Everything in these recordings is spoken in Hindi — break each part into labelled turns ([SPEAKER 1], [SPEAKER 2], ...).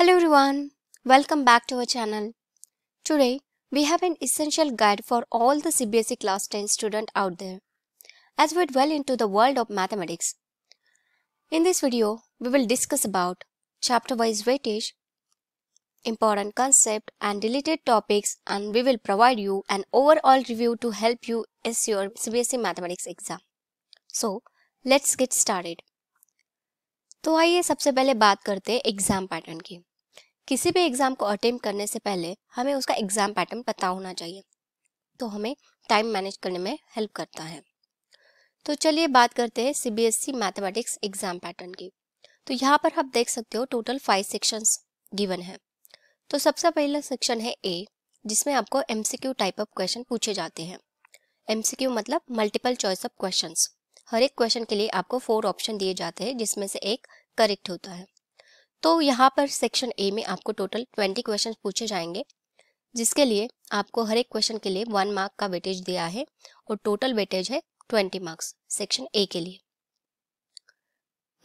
[SPEAKER 1] Hello everyone, welcome back to our channel. Today we have an essential guide for all the CBSE class 10 student out there as we dwell into the world of mathematics. In this video, we will discuss about chapter wise weightage, important concept and related topics, and we will provide you an overall review to help you ace your CBSE mathematics exam. So, let's get started. तो आइए सबसे पहले बात करते हैं एग्जाम पैटर्न की। किसी भी एग्जाम को अटेम्प्ट करने से पहले हमें उसका एग्जाम पैटर्न पता होना चाहिए, तो हमें टाइम मैनेज करने में हेल्प करता है। तो चलिए बात करते हैं सीबीएसई मैथमेटिक्स एग्जाम पैटर्न की। तो यहाँ पर आप देख सकते हो टोटल 5 सेक्शंस गिवन है। तो सबसे पहला सेक्शन है ए, जिसमें आपको एमसीक्यू टाइप ऑफ क्वेश्चन पूछे जाते हैं। एमसीक्यू मतलब मल्टीपल चॉइस ऑफ क्वेश्चंस। हर एक क्वेश्चन के लिए आपको 4 ऑप्शन दिए जाते हैं, जिसमें से एक करेक्ट होता है। तो यहाँ पर सेक्शन ए में आपको टोटल 20 क्वेश्चन पूछे जाएंगे, जिसके लिए आपको हर एक क्वेश्चन के लिए 1 मार्क का वेटेज दिया है और टोटल वेटेज है 20 मार्क्स सेक्शन ए के लिए।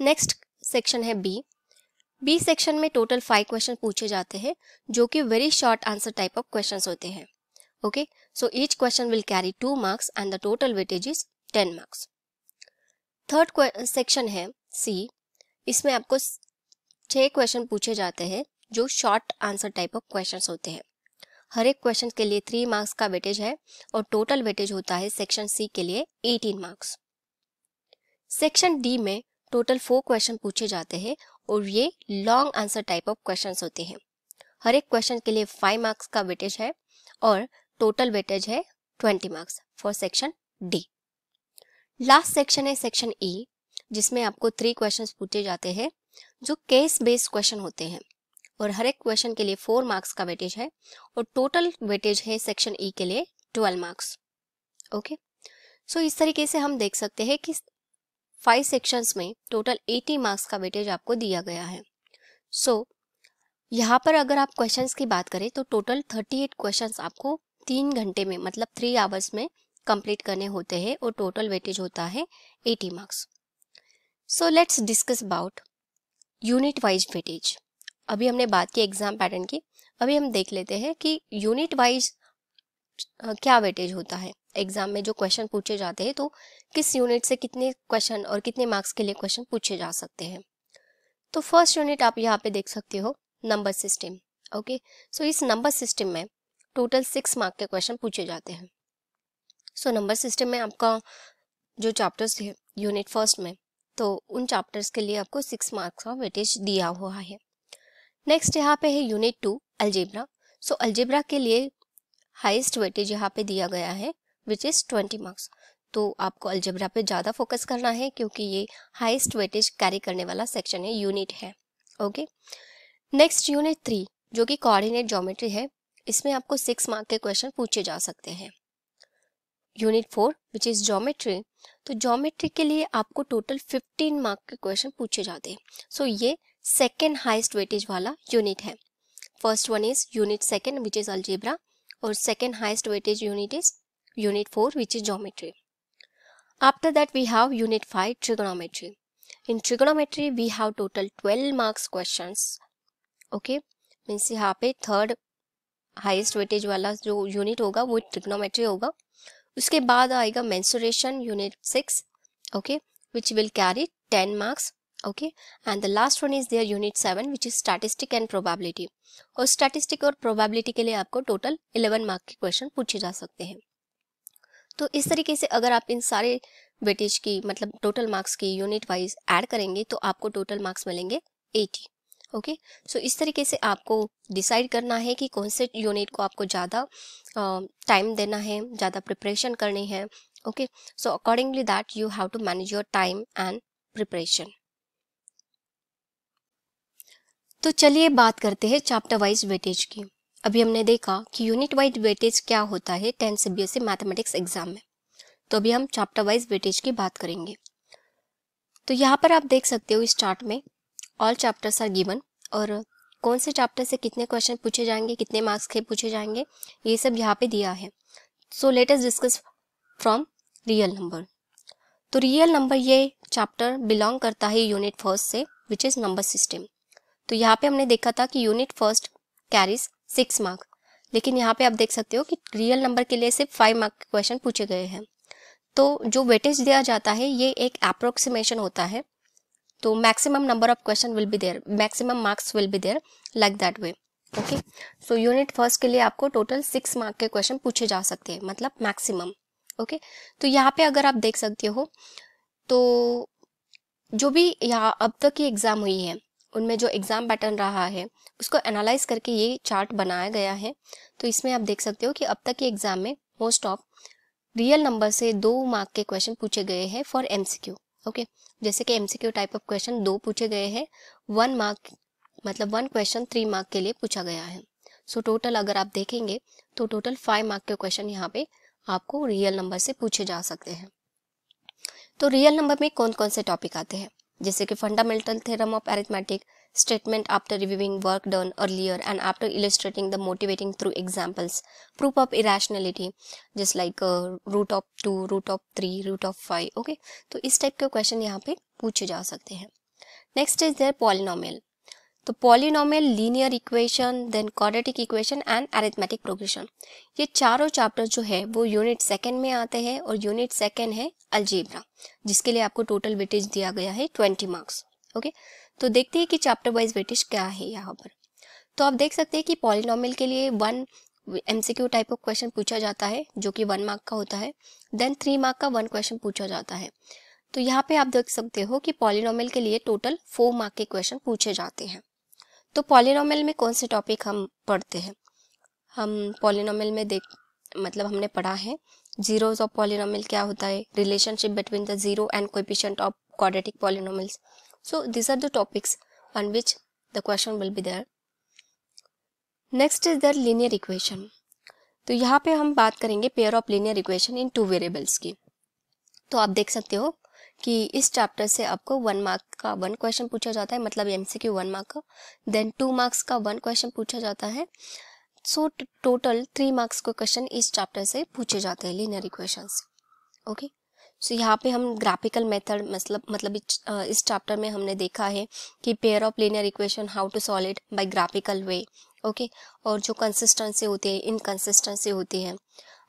[SPEAKER 1] नेक्स्ट सेक्शन है बी। बी सेक्शन में टोटल 5 क्वेश्चन पूछे जाते हैं, जो कि very short answer type of questions होते हैं। Okay, so each question will carry 2 marks and the total weightage is 10 marks. Third section है सी। इसमें आपको 6 क्वेश्चन पूछे जाते हैं, जो short answer type of questions होते हैं। हर एक क्वेश्चन के लिए 3 मार्क्स का वेटेज है और टोटल वेटेज होता है सेक्शन सी के लिए 18 मार्क्स। सेक्शन डी में टोटल 4 क्वेश्चन पूछे जाते हैं और ये long answer type of questions होते हैं। हर एक क्वेश्चन के लिए 5 मार्क्स का वेटेज है और टोटल वेटेज है 20 marks for section D. Last section है सेक्शन ई, जिसमें आपको 3 क्वेश्चंस पूछे जाते हैं, जो केस बेस्ड क्वेश्चन होते हैं और हर एक क्वेश्चन के लिए 4 मार्क्स का वेटेज है और टोटल वेटेज है सेक्शन ई के लिए 12 मार्क्स। ओके, सो इस तरीके से हम देख सकते हैं कि 5 सेक्शंस में टोटल 80 मार्क्स का वेटेज आपको दिया गया है। सो यहाँ पर अगर आप क्वेश्चंस की बात करें तो टोटल 38 क्वेश्चंस आपको 3 घंटे में मतलब 3 आवर्स में कंप्लीट करने होते हैं और टोटल वेटेज होता है 80 marks. So let's discuss about unit wise weightage. अभी हमने बात की एग्जाम पैटर्न की, अभी हम देख लेते हैं कि यूनिट वाइज क्या वेटेज होता है। एग्जाम में जो क्वेश्चन पूछे जाते हैं, तो किस यूनिट से कितने क्वेश्चन और कितने मार्क्स के लिए क्वेश्चन पूछे जा सकते हैं। तो फर्स्ट यूनिट आप यहाँ पे देख सकते हो, नंबर सिस्टम। ओके, सो इस नंबर सिस्टम में टोटल 6 मार्क के क्वेश्चन पूछे जाते हैं। सो नंबर सिस्टम में आपका जो चैप्टर्स है यूनिट फर्स्ट में, तो उन चैप्टर्स के लिए आपको 6 मार्क्स का वेटेज दिया हुआ है। नेक्स्ट यहाँ पे है यूनिट 2 अलजेब्रा। सो अलजेब्रा के लिए हाईएस्ट वेटेज यहाँ पे दिया गया है, विच इज 20 मार्क्स। तो आपको अलजेब्रा पे ज़्यादा फोकस करना है, क्योंकि ये हाईएस्ट वेटेज कैरी करने वाला सेक्शन है, यूनिट है। ओके, नेक्स्ट यूनिट 3 जो कि कोऑर्डिनेट ज्योमेट्री है, इसमें आपको 6 मार्क के क्वेश्चन पूछे जा सकते हैं। यूनिट 4 विच इज ज्योमेट्री, तो ज्योमेट्री के लिए आपको टोटल 15 मार्क के क्वेश्चन पूछे जाते हैं। सो ये सेकेंड हाईएस्ट वेटेज वाला यूनिट है। First one is unit second which is algebra और second highest weightage unit is unit 4 which is geometry. After that we have unit 5 trigonometry. In trigonometry we have total 12 marks questions. Okay, means यहाँ पे थर्ड हाईएस्ट वेटेज वाला जो यूनिट होगा वो ट्रिगोनोमेट्री होगा। उसके बाद आएगा mensuration unit 6, okay, which will carry 10 marks. Okay, and the last one is there unit 7 which is statistic and probability. और स्टैटिस्टिक और प्रोबेबिलिटी के लिए आपको टोटल 11 मार्क के क्वेश्चन पूछे जा सकते हैं। तो इस तरीके से अगर आप इन सारे वेटेज की मतलब टोटल मार्क्स की यूनिट वाइज ऐड करेंगे तो आपको टोटल मार्क्स मिलेंगे 80। ओके, सो इस तरीके से आपको डिसाइड करना है कि कौन से यूनिट को आपको ज़्यादा टाइम देना है, ज़्यादा प्रिपरेशन करनी है। Okay, so accordingly that you have to manage your time and preparation. तो चलिए बात करते हैं चैप्टर वाइज वेटेज की। अभी हमने देखा कि यूनिट वाइज वेटेज क्या होता है 10 सीबीएसई मैथमेटिक्स एग्जाम में, तो अभी हम चैप्टर वाइज वेटेज की बात करेंगे। तो यहाँ पर आप देख सकते हो इस चार्ट में ऑल चैप्टर्स आर गिवन और कौन से चैप्टर से कितने क्वेश्चन पूछे जाएंगे, कितने मार्क्स के पूछे जाएंगे, ये सब यहाँ पे दिया है। So let us discuss from real number. तो रियल नंबर ये चैप्टर बिलोंग करता है यूनिट फर्स्ट से, विच इज नंबर सिस्टम। तो यहाँ पे हमने देखा था कि यूनिट फर्स्ट कैरीज 6 मार्क, लेकिन यहाँ पे आप देख सकते हो कि रियल नंबर के लिए सिर्फ 5 मार्क के क्वेश्चन पूछे गए हैं। तो जो वेटेज दिया जाता है ये एक अप्रोक्सीमेशन होता है, तो maximum number of question will be there, maximum marks will be there like that way. Okay, so unit first के लिए आपको टोटल 6 मार्क के क्वेश्चन पूछे जा सकते हैं, मतलब मैक्सिमम। ओके, तो यहाँ पे अगर आप देख सकते हो तो जो भी यहाँ अब तक की एग्जाम हुई है उनमें जो एग्जाम पैटर्न रहा है उसको एनालाइज करके ये चार्ट बनाया गया है। तो इसमें आप देख सकते हो कि अब तक के एग्जाम में मोस्ट ऑफ रियल नंबर से 2 मार्क के क्वेश्चन पूछे गए हैं फॉर एमसीक्यू। ओके, जैसे कि एमसीक्यू टाइप ऑफ क्वेश्चन 2 पूछे गए हैं, 1 मार्क मतलब 1 क्वेश्चन 3 मार्क के लिए पूछा गया है। सो टोटल अगर आप देखेंगे तो टोटल 5 मार्क के क्वेश्चन यहाँ पे आपको रियल नंबर से पूछे जा सकते हैं। तो रियल नंबर में कौन कौन से टॉपिक आते हैं, जैसे कि fundamental theorem of arithmetic, statement after reviewing work done earlier and after illustrating the motivating through examples, proof of irrationality just like root of 2, root of 3, root of 5। Okay, तो इस टाइप के क्वेश्चन यहाँ पे पूछे जा सकते हैं। Next is there polynomial. तो polynomial, linear equation, then quadratic equation and arithmetic progression, ये चारों चैप्टर जो है वो यूनिट सेकंड में आते हैं और यूनिट सेकंड है अलजेब्रा, जिसके लिए आपको टोटल वेटेज दिया गया है 20 मार्क्स। ओके, तो देखते हैं कि चैप्टर वाइज वेटेज क्या है यहाँ पर। तो आप देख सकते हैं कि पॉलिनोमियल के लिए 1 एमसीक्यू टाइप ऑफ क्वेश्चन पूछा जाता है जो कि 1 मार्क का होता है, देन 3 मार्क का 1 क्वेश्चन पूछा जाता है। तो यहाँ पे आप देख सकते हो कि पॉलिनोमियल के लिए टोटल 4 मार्क के क्वेश्चन पूछे जाते हैं। तो पॉलिनोमियल में कौन से टॉपिक हम पढ़ते हैं, हम पॉलिनोमियल में मतलब हमने पढ़ा है जीरोस ऑफ पॉलिनोमियल क्या होता है, relationship between the zero and coefficient of quadratic polynomials. So this are the topics on which the question will be there. Next is there linear equation. तो यहाँ पे हम बात करेंगे pair of linear equation in 2 variables की। तो आप देख सकते हो कि इस चैप्टर से आपको 1 मार्क का 1 क्वेश्चन पूछा जाता है, मतलब एमसीक्यू 1 मार्क का, देन 2 मार्क्स का 1 क्वेश्चन पूछा जाता है। सो टोटल 3 मार्क्स के क्वेश्चन इस चैप्टर से पूछे जाते हैं लीनियर इक्वेशंस। ओके, सो यहाँ पे हम ग्राफिकल मेथड मतलब इस चैप्टर में हमने देखा है कि pair of linear equation how to solve it by graphical way. Okay, और जो कंसिस्टेंसी होती है, इनकंसिस्टेंसी होती है,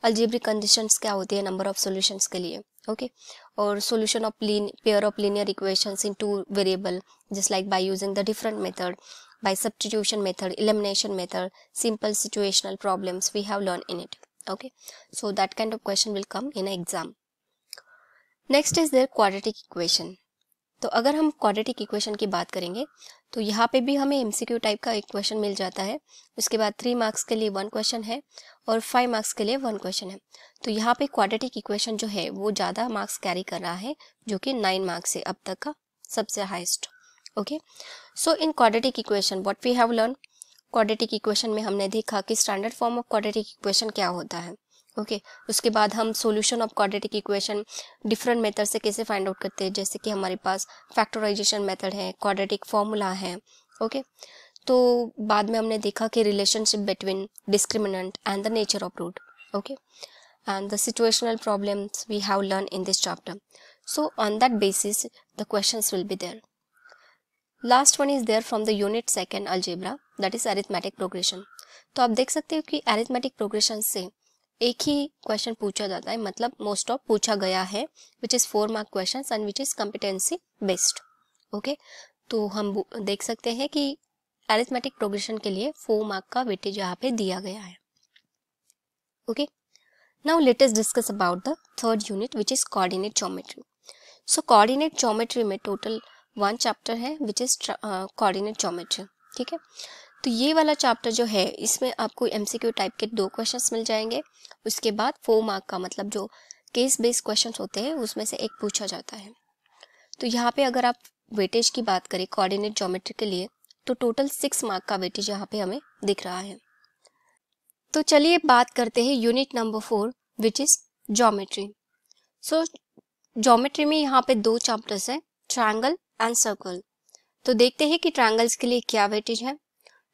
[SPEAKER 1] अलजेब्रिक कंडीशंस क्या होती है नंबर ऑफ सॉल्यूशंस के लिए। ओके, और solution of pair of linear equations in 2 variable just like by using the different method, by substitution method, elimination method, simple situational problems we have learned in it. Okay, so that kind of question will come in an exam. Next is their quadratic equation. तो अगर हम क्वाड्रेटिक इक्वेशन की बात करेंगे तो यहाँ पे भी हमें एमसीक्यू टाइप का एक क्वेश्चन मिल जाता है, उसके बाद 3 मार्क्स के लिए 1 क्वेश्चन है और 5 मार्क्स के लिए 1 क्वेश्चन है। तो यहाँ पे क्वाड्रेटिक इक्वेशन जो है वो ज़्यादा मार्क्स कैरी कर रहा है, जो कि 9 मार्क्स है अब तक का सबसे highest. Okay, so in quadratic equation what we have learn, quadratic equation में हमने देखा कि standard form of quadratic equation क्या होता है। ओके, उसके बाद हम solution of quadratic equation different method से कैसे फाइंड आउट करते हैं, जैसे कि हमारे पास फैक्टराइजेशन मेथड है, क्वाड्रेटिक फॉर्मूला है। ओके, तो बाद में हमने देखा कि relationship between discriminant and the nature of root. Okay, and the situational problems we have learn in this chapter. So on that basis the questions will be there. Last one is there from the unit second algebra, that is arithmetic progression. तो आप देख सकते हो कि अरिथमेटिक प्रोग्रेशन से एक ही क्वेश्चन पूछा जाता है, मतलब मोस्ट ऑफ पूछा गया है, which is 4 mark question and which is competency based. Okay, तो हम देख सकते हैं कि अरिथमेटिक प्रोग्रेशन के लिए 4 मार्क का वेटेज यहाँ पे दिया गया है। Okay, now let us discuss about the third unit which is coordinate geometry. So coordinate geometry में टोटल 1 चैप्टर है विच इज कोऑर्डिनेट ज्योमेट्री। ठीक है, तो ये वाला चैप्टर जो है इसमें आपको एमसीक्यू टाइप के 2 क्वेश्चंस मिल जाएंगे, उसके बाद 4 मार्क का मतलब जो केस बेस्ड क्वेश्चंस होते हैं उसमें से एक पूछा जाता है। तो यहाँ पे अगर आप वेटेज की बात करें कोऑर्डिनेट ज्योमेट्री के लिए तो टोटल 6 मार्क का वेटेज यहाँ पे हमें दिख रहा है। तो चलिए बात करते हैं unit number 4 which is geometry. So geometry में यहाँ पे 2 चैप्टर्स है, ट्रायंगल एंड सर्कल। तो देखते हैं कि ट्रायंगल्स के लिए क्या वेटेज है।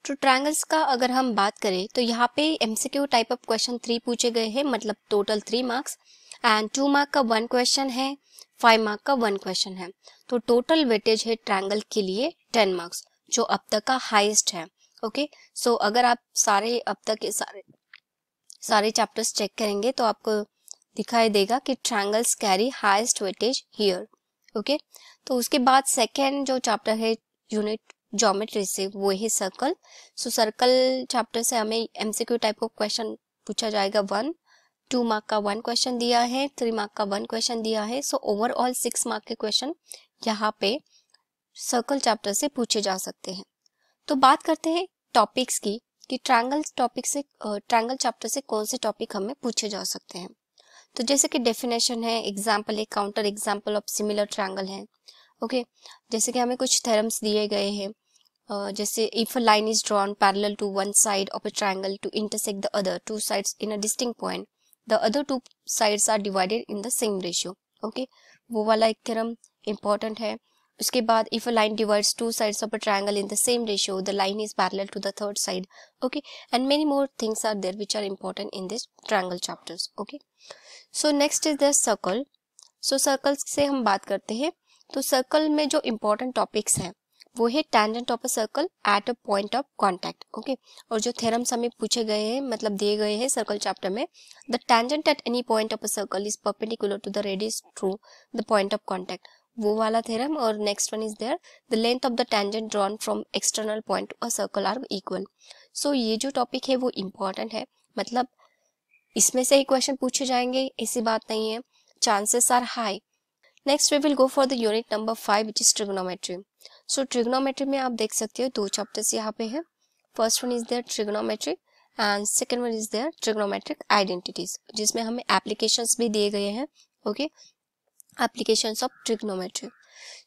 [SPEAKER 1] तो ट्रायंगल्स का अगर हम बात करें तो यहाँ पे एमसीक्यू टाइप ऑफ क्वेश्चन 3 पूछे गए हैं, मतलब टोटल 3 मार्क्स एंड 2 मार्क का 1 क्वेश्चन है, 5 मार्क का 1 क्वेश्चन है। तो टोटल वेटेज है ट्रायंगल के लिए 10 मार्क्स, जो अब तक का हाईएस्ट है। ओके, सो अगर आप सारे अब तक के सारे चैप्टर्स चेक करेंगे तो आपको दिखाई देगा कि triangles carry highest weightage here. Okay, तो उसके बाद सेकेंड जो चैप्टर है यूनिट ज्योमेट्री से वो है सर्कल। सो सर्कल चैप्टर से हमें एमसीक्यू टाइप ऑफ क्वेश्चन पूछा जाएगा। 2 मार्क का 1 क्वेश्चन दिया है, 3 मार्क का 1 क्वेश्चन दिया है। सो ओवरऑल 6 मार्क के क्वेश्चन यहाँ पे सर्कल चैप्टर से पूछे जा सकते हैं। तो बात करते हैं टॉपिक्स की कि ट्रायंगल चैप्टर से कौन से टॉपिक हमें पूछे जा सकते हैं। तो जैसे कि डेफिनेशन है, एग्जाम्पल है, counter example of similar triangle है। ओके, जैसे कि हमें कुछ थ्योरम्स दिए गए हैं, जैसे if a line is drawn parallel to one side of a triangle to intersect the other two sides in a distinct point, the other two sides are divided in the same ratio. Okay, वो वाला एक थ्योरम इंपॉर्टेंट है। उसके बाद if a line divides two sides of a triangle in the same ratio, the line is parallel to the third side. Okay, and many more things are there which are important in this triangle chapters. Okay, so next is the circle. So circle से हम बात करते हैं। तो सर्कल में जो इंपॉर्टेंट टॉपिक्स हैं वो है tangent of a circle at a point of contact. Okay, और जो थ्योरम्स हमें पूछे गए हैं, मतलब दिए गए हैं सर्कल चैप्टर में, the tangent at any point of a circle is perpendicular to the radius through the point of contact, वो वाला थ्योरम। और next one is there, the length of the tangent drawn from external point to a circle are equal. So ये जो टॉपिक है वो इंपॉर्टेंट है, मतलब इसमें से ही क्वेश्चन पूछे जाएंगे, ऐसी बात नहीं है, chances are high. Next we will go for the unit number 5 which is trigonometry. So trigonometry में आप देख सकते हो 2 चैप्टर्स यहाँ पे है। First one is there trigonometry and second one is there trigonometric identities, जिसमें हमें एप्लीकेशंस भी दिए गए हैं। Okay, applications of trigonometry.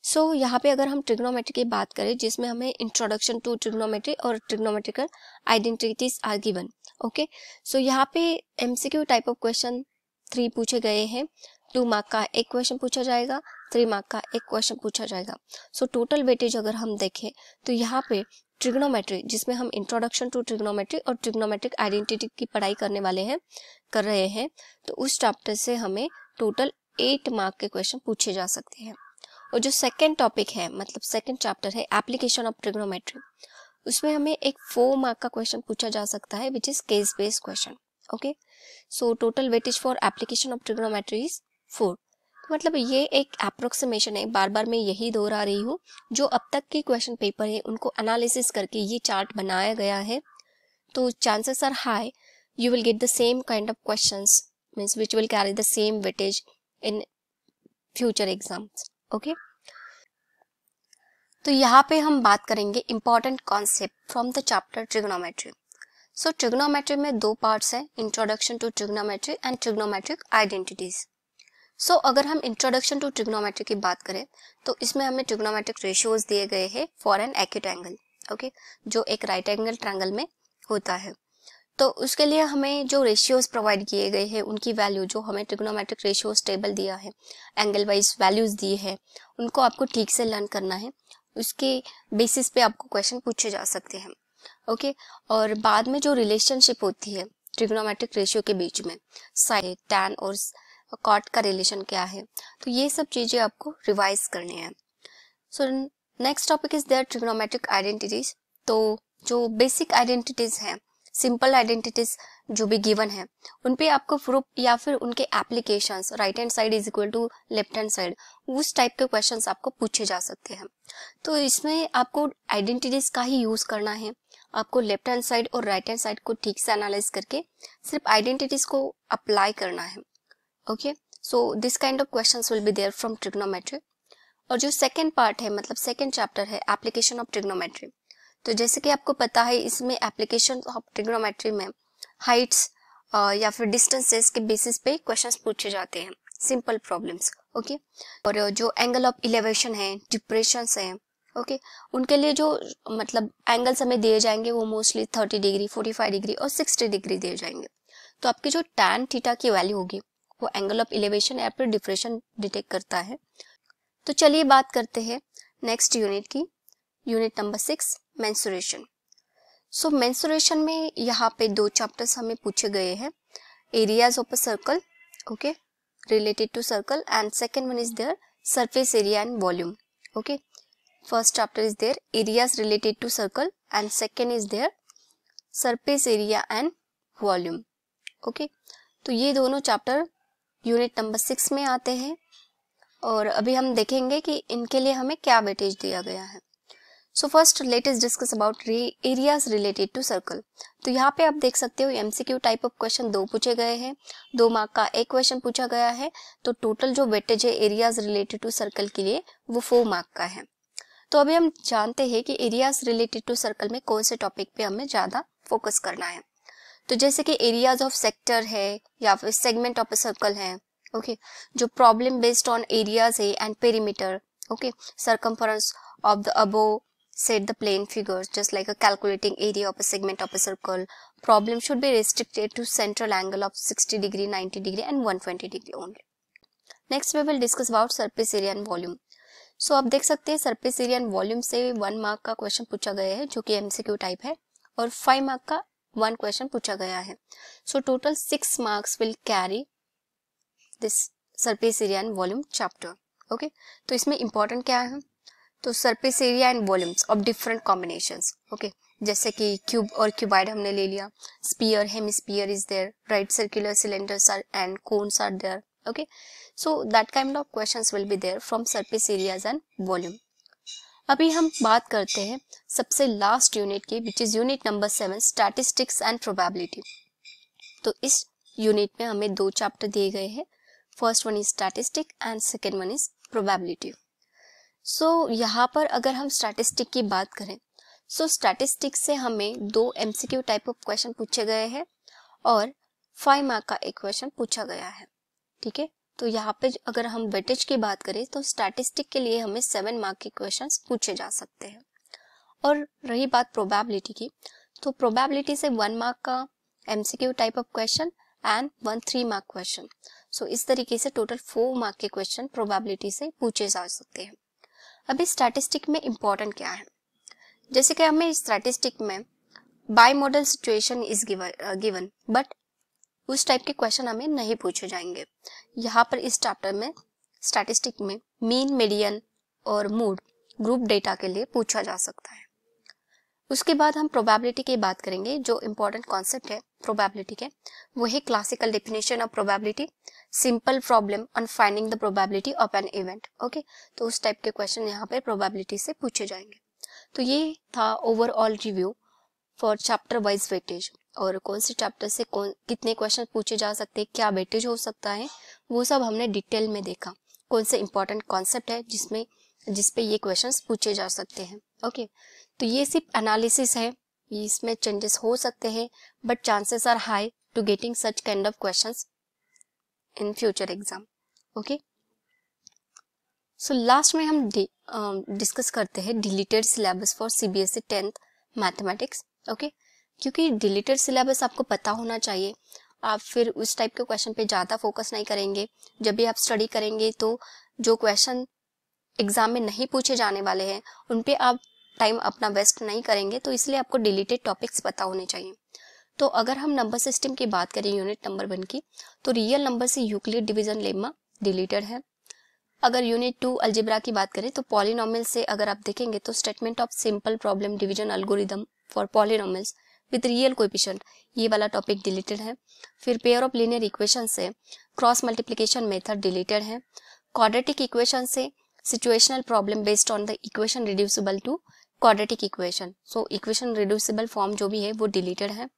[SPEAKER 1] So यहाँ पे अगर हम ट्रिग्नोमेट्री की बात करें, जिसमें हमें इंट्रोडक्शन टू ट्रिग्नोमेट्री और trigonometrical identities are given. Okay, so यहाँ पे एमसीक्यू टाइप ऑफ क्वेश्चन 3 पूछे गए हैं। 2 मार्क का 1 क्वेश्चन पूछा जाएगा, 3 मार्क का 1 क्वेश्चन पूछा जाएगा। सो टोटल वेटेज अगर हम देखें तो यहाँ पे ट्रिग्नोमेट्री, जिसमें हम इंट्रोडक्शन टू ट्रिग्नोमेट्री और ट्रिग्नोमेट्रिक आइडेंटिटी की पढ़ाई कर रहे हैं, तो उस चैप्टर से हमें टोटल 8 मार्क के क्वेश्चन पूछे जा सकते हैं। और जो सेकेंड टॉपिक है, मतलब सेकेंड चैप्टर है एप्लीकेशन ऑफ ट्रिग्नोमेट्री, उसमें हमें एक 4 मार्क का क्वेश्चन पूछा जा सकता है which is case based question. Okay, so total weightage for application of trigonometry is 4। तो मतलब ये एक अप्रोक्सीमेशन है, बार बार मैं यही दोहरा रही हूँ, जो अब तक के क्वेश्चन पेपर है उनको एनालिसिस करके ये चार्ट बनाया गया है। तो chances are high you will get the same kind of questions, means which will carry the same weightage in future exams. Okay, तो यहाँ पे हम बात करेंगे important concept from the chapter trigonometry. So trigonometry में 2 parts है, introduction to trigonometry and trigonometric identities. So अगर हम introduction to trigonometry की बात करें तो इसमें हमें trigonometric ratios दिए गए हैं for an acute angle. Okay, जो एक right angle triangle में होता है। तो उसके लिए हमें जो रेशियोज प्रोवाइड किए गए हैं उनकी वैल्यू, जो हमें ट्रिग्नोमेट्रिक रेशियोज टेबल दिया है, एंगल वाइज वैल्यूज दिए हैं, उनको आपको ठीक से लर्न करना है। उसके बेसिस पे आपको क्वेश्चन पूछे जा सकते हैं। ओके, और बाद में जो रिलेशनशिप होती है ट्रिग्नोमेट्रिक रेशियो के बीच में, साइन, टैन और कॉट का रिलेशन क्या है, तो ये सब चीजें आपको रिवाइज करनी है। So next topic is there trigonometric identities. तो जो बेसिक आइडेंटिटीज हैं, सिंपल आइडेंटिटीज जो भी गिवन है, उन पे आपको प्रूफ या फिर उनके applications, right hand side is equal to left hand side, उस टाइप के क्वेश्चंस आपको पूछे जा सकते हैं। तो इसमें आपको आइडेंटिटीज का ही यूज करना है। आपको लेफ्ट हैंड साइड और राइट हैंड साइड को ठीक से एनालाइज करके सिर्फ आइडेंटिटीज को अप्लाई करना है। Okay, so this kind of questions will be there from trigonometry. और जो सेकेंड पार्ट है, मतलब सेकेंड चैप्टर है एप्लीकेशन ऑफ ट्रिग्नोमेट्री, तो जैसे कि आपको पता है इसमें एप्लीकेशन ऑफ ट्रिग्नोमेट्री में हाइट्स या फिर डिस्टेंसेस के बेसिस पे क्वेश्चंस पूछे जाते हैं, सिंपल प्रॉब्लम्स। ओके, और जो एंगल ऑफ इलेवेशन है, डिप्रेशंस है, ओके, उनके लिए जो मतलब एंगल्स हमें दिए जाएंगे वो मोस्टली 30 डिग्री, 45 डिग्री और 60 डिग्री दिए जाएंगे। तो आपकी जो टैन थीटा की वैल्यू होगी वो एंगल ऑफ इलेवेशन या फिर डिप्रेशन डिटेक्ट करता है। तो चलिए बात करते हैं नेक्स्ट यूनिट की, unit number 6 mensuration. So mensuration में यहाँ पे 2 चैप्टर्स हमें पूछे गए हैं, areas of a circle, okay, related to circle, and second one is there surface area and volume. Okay, first chapter is there areas related to circle and second is there surface area and volume. Okay, तो ये दोनों चैप्टर यूनिट नंबर 6 में आते हैं और अभी हम देखेंगे कि इनके लिए हमें क्या वेटेज दिया गया है. So first let us discuss about areas related to circle. तो यहाँ पे आप देख सकते हो एमसीक्यू टाइप ऑफ क्वेश्चन 2 पूछे गए हैं, 2 मार्क का एक क्वेश्चन पूछा गया है. तो टोटल जो वेटेज है एरियाज रिलेटेड टू सर्कल के लिए वो 4 मार्क का है. तो अभी हम जानते हैं कि एरियाज रिलेटेड टू सर्कल में कौन से टॉपिक पे हमें ज्यादा फोकस करना है. तो जैसे कि एरियाज ऑफ सेक्टर है या फिर सेगमेंट ऑफ अ सर्कल है. ओके, जो प्रॉब्लम बेस्ड ऑन एरियाज है and perimeter. Okay, circumference of the above set the plane figures just like a calculating area of a segment of a circle. Problem should be restricted to central angle of 60 degree, 90 degree and 120 degree only. Next we will discuss about surface area and volume. So आप देख सकते हैं surface area and volume से 1 मार्क का क्वेश्चन पूछा गया है जो कि MCQ टाइप है और 5 मार्क का 1 क्वेश्चन पूछा गया है. So total 6 marks will carry this surface area and volume chapter. Okay, तो इसमें important क्या है? तो surface area and volumes of different combinations. Okay, जैसे कि क्यूब और क्यूबाइड हमने ले लिया, sphere hemisphere is there, right circular cylinders are and cones are there. Okay, so that kind of questions will be there from surface areas and volume. अभी हम बात करते हैं सबसे लास्ट यूनिट की which is unit number 7 statistics and probability. तो इस यूनिट में हमें 2 चैप्टर दिए गए हैं. First one is statistic and second one is probability. So यहाँ पर अगर हम स्टैटिस्टिक की बात करें, सो स्टैटिस्टिक से हमें 2 एमसीक्यू टाइप ऑफ क्वेश्चन पूछे गए हैं और 5 मार्क का एक क्वेश्चन पूछा गया है. ठीक है, तो यहाँ पे अगर हम वेटेज की बात करें तो स्टैटिस्टिक के लिए हमें 7 मार्क के क्वेश्चंस पूछे जा सकते हैं. और रही बात प्रोबेबिलिटी की, तो प्रोबेबिलिटी से 1 मार्क का MCQ type of question and 1 3 mark question. So इस तरीके से टोटल 4 मार्क के क्वेश्चन प्रोबेबिलिटी से पूछे जा सकते हैं. अभी स्टैटिस्टिक में इंपॉर्टेंट क्या है, जैसे कि हमें स्टैटिस्टिक में by model situation is given but उस टाइप के क्वेश्चन हमें नहीं पूछे जाएंगे. यहाँ पर इस चैप्टर में स्टैटिस्टिक में मीन, मीडियन और मोड ग्रुप डेटा के लिए पूछा जा सकता है. उसके बाद हम प्रोबेबिलिटी की बात करेंगे. जो इंपॉर्टेंट कॉन्सेप्ट है प्रोबेबिलिटी के वो है classical definition of probability, simple problem on finding the probability of an event. Okay, तो उस टाइप के क्वेश्चन यहाँ पे प्रोबेबिलिटी से पूछे जाएंगे. तो ये था overall review for chapter wise weightage और कौन से चैप्टर से कितने क्वेश्चन पूछे जा सकते हैं, क्या वेटेज हो सकता है, वो सब हमने डिटेल में देखा. कौन से इंपॉर्टेंट कॉन्सेप्ट है जिसपे ये क्वेश्चंस पूछे जा सकते हैं. ओके, तो ये सिर्फ एनालिसिस है, इसमें चेंजेस हो सकते हैं but chances are high to getting such kind of questions in future exam. Okay, so last में हम डिस्कस करते हैं deleted syllabus for CBSE 10th mathematics. Okay, क्योंकि डिलीटेड सिलेबस आपको पता होना चाहिए. आप फिर उस टाइप के क्वेश्चन पे ज़्यादा फोकस नहीं करेंगे. जब भी आप स्टडी करेंगे तो जो क्वेश्चन एग्जाम में नहीं पूछे जाने वाले हैं उन पे आप टाइम अपना वेस्ट नहीं करेंगे. तो इसलिए आपको डिलीटेड टॉपिक्स पता होने चाहिए. तो अगर हम नंबर सिस्टम की बात करें यूनिट नंबर 1 की, तो रियल नंबर से यूक्लिड डिवीजन लेम्मा डिलीटेड है. अगर यूनिट 2 अलजेब्रा की बात करें तो पॉलिनोमियल से अगर आप देखेंगे तो statement of simple problem division algorithm for polynomials with real coefficient, ये वाला टॉपिक डिलीटेड है. फिर पेयर ऑफ लीनियर इक्वेशन से क्रॉस मल्टीप्लिकेशन मेथड डिलीटेड है. क्वाड्रेटिक इक्वेशन से situational problem based on the equation reducible to quadratic equation, so equation reducible form जो भी है वो डिलीटेड है.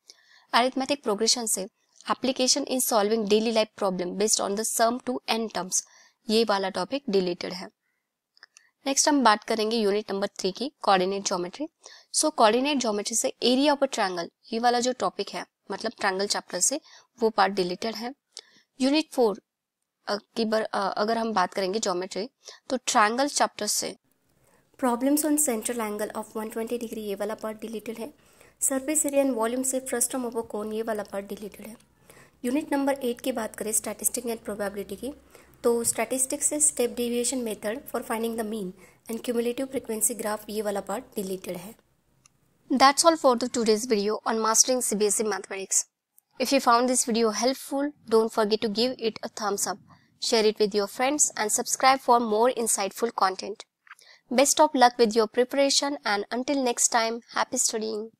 [SPEAKER 1] अरिथमेटिक प्रोग्रेशन से application in solving daily life problem based on the sum to n terms, ये वाला टॉपिक डिलीटेड है. नेक्स्ट हम बात करेंगे यूनिट नंबर 3 की कोऑर्डिनेट ज्योमेट्री. सो कोऑर्डिनेट ज्योमेट्री से एरिया ऑफ अ ट्रायंगल, ये वाला जो टॉपिक है मतलब ट्रायंगल चैप्टर से वो पार्ट डिलीटेड है. यूनिट 4 की अगर हम बात करेंगे ज्योमेट्री तो ट्रायंगल चैप्टर से problems on central angle of 120 degree, ये वाला पार्ट डिलीटेड है. सरफेस एरिया एंड वॉल्यूम से फ्रस्टम ऑफ अ कोन, ये वाला पार्ट डिलीटेड है. यूनिट नंबर 8 की बात करें स्टैटिस्टिक एंड प्रोबेबिलिटी की, तो स्टैटिस्टिक्स से step deviation method for finding the mean and cumulative frequency graph, ये वाला पार्ट डिलीटेड है. That's all for the today's video on mastering CBSE mathematics. If you found this video helpful, don't forget to give it a thumbs up, share it with your friends and subscribe for more insightful content. Best of luck with your preparation and until next time, happy studying.